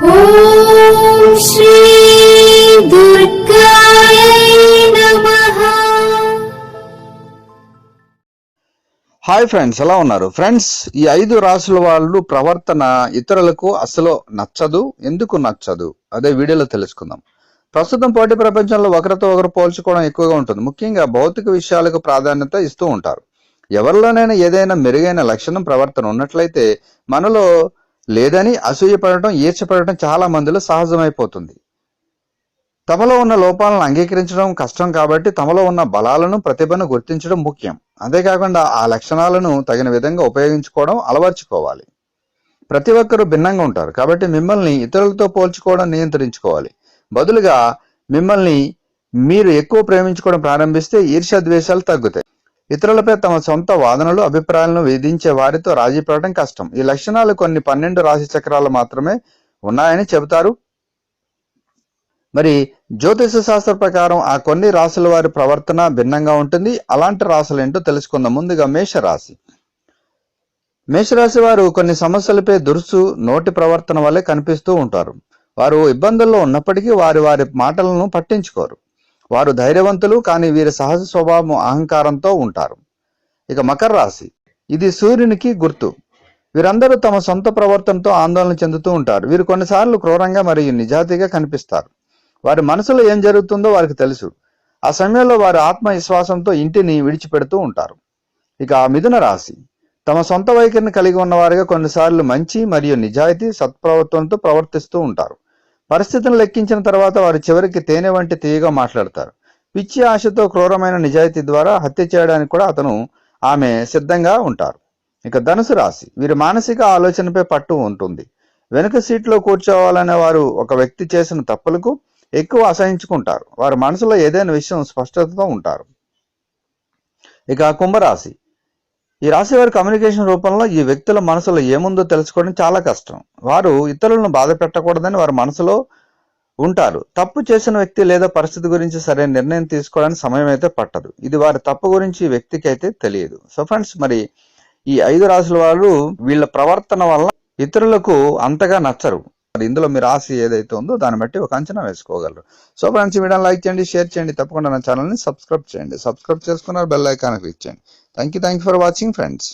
ఓం శ్రీ దుర్గాయ నమః. Hi friends, ఎలా ఉన్నారు ఫ్రెండ్స్? ఈ 5 రాసుల వాళ్ళు ప్రవర్తన ఇతరులకు అసలు నచ్చదు. ఎందుకు నచ్చదు అదే వీడియోలో తెలుసుకుందాం. ప్రస్తుతం పోటీ ప్రపంచంలో ఒకరితో ఒకరు పోల్చుకోవడం ఎక్కువగా ఉంటుంది. ముఖ్యంగా భౌతిక విషయాలకు ప్రాధాన్యత ఇస్తూ ఉంటారు. ఎవరిలోనైనా ఏదైనా మెరుగైన లక్షణం ప్రవర్తన ఉన్నట్లయితే మనలో లేదని అసూయపడటం, ఈర్ష్యపడటం చాలా మందిలో సహజమైపోతుంది. తమలో ఉన్న లోపాలను అంగీకరించడం కష్టం కాబట్టి తమలో ఉన్న బలాలను, ప్రతిభను గుర్తించడం ముఖ్యం. అంతేకాకుండా ఆ లక్షణాలను తగిన విధంగా ఉపయోగించుకోవడం అలవర్చుకోవాలి. ప్రతి ఒక్కరూ భిన్నంగా ఉంటారు కాబట్టి మిమ్మల్ని ఇతరులతో పోల్చుకోవడం నియంత్రించుకోవాలి. బదులుగా మిమ్మల్ని మీరు ఎక్కువ ప్రేమించుకోవడం ప్రారంభిస్తే ఈర్ష్య ద్వేషాలు తగ్గుతాయి. ఇతరులపై తమ సొంత వాదనలు, అభిప్రాయాలను విధించే వారితో రాజీ పడటం కష్టం. ఈ లక్షణాలు కొన్ని 12 రాశి చక్రాలు మాత్రమే ఉన్నాయని చెబుతారు. మరి జ్యోతిష శాస్త్ర ప్రకారం ఆ కొన్ని రాశుల వారి ప్రవర్తన భిన్నంగా ఉంటుంది. అలాంటి రాశులు ఏంటో తెలుసుకుందాం. ముందుగా మేషరాశి. మేషరాశి వారు కొన్ని సమస్యలపై దురుసు నోటి ప్రవర్తన వల్లే కనిపిస్తూ ఉంటారు. వారు ఇబ్బందుల్లో ఉన్నప్పటికీ వారి మాటలను పట్టించుకోరు. వారు ధైర్యవంతులు, కానీ వీరి సహజ స్వభావం అహంకారంతో ఉంటారు. ఇక మకర రాశి. ఇది సూర్యునికి గుర్తు. వీరందరూ తమ సొంత ప్రవర్తనతో ఆందోళన చెందుతూ ఉంటారు. వీరు కొన్నిసార్లు క్రూరంగా మరియు నిజాయితీగా కనిపిస్తారు. వారి మనసులో ఏం జరుగుతుందో వారికి తెలుసు. ఆ సమయంలో వారి ఆత్మవిశ్వాసంతో ఇంటిని విడిచిపెడుతూ ఉంటారు. ఇక మిథున రాశి. తమ సొంత వైఖరిని కలిగి ఉన్నవారిగా కొన్నిసార్లు మంచి మరియు నిజాయితీ, సత్ప్రవర్తనతో ప్రవర్తిస్తూ ఉంటారు. పరిస్థితిని లెక్కించిన తర్వాత వారు చివరికి తేనె వంటి తీయగా మాట్లాడతారు. పిచ్చి ఆశతో క్రూరమైన నిజాయితీ ద్వారా హత్య చేయడానికి కూడా ఆమె సిద్ధంగా ఉంటారు. ఇక ధనుసు రాశి. వీరి మానసిక ఆలోచనపై పట్టు ఉంటుంది. వెనుక సీట్లో కూర్చోవాలనే వారు ఒక వ్యక్తి చేసిన తప్పులకు ఎక్కువ అసహించుకుంటారు. వారి మనసులో ఏదైనా విషయం స్పష్టతతో ఉంటారు. ఇక కుంభరాశి. ఈ రాశి వారి కమ్యూనికేషన్ రూపంలో ఈ వ్యక్తుల మనసులో ఏముందో తెలుసుకోవడం చాలా కష్టం. వారు ఇతరులను బాధ పెట్టకూడదని వారి మనసులో ఉంటారు. తప్పు చేసిన వ్యక్తి లేదా పరిస్థితి గురించి సరైన నిర్ణయం తీసుకోవడానికి సమయం అయితే పట్టదు. ఇది వారి తప్పు గురించి ఈ వ్యక్తికి అయితే తెలియదు. సో ఫ్రెండ్స్, మరి ఈ 5 రాశుల వాళ్ళు వీళ్ళ ప్రవర్తన వల్ల ఇతరులకు అంతగా నచ్చరు. మరి ఇందులో మీ రాశి ఏదైతే ఉందో దాన్ని బట్టి ఒక అంచనా వేసుకోగలరు. సో ఫ్రెండ్స్, ఈ వీడియోని లైక్ చేయండి, షేర్ చేయండి, తప్పకుండా నా ఛానల్ని సబ్స్క్రైబ్ చేయండి. సబ్స్క్రైబ్ చేసుకున్నారు, బెల్ ఐకాన్ క్లిక్ చేయండి. Thank you for watching friends.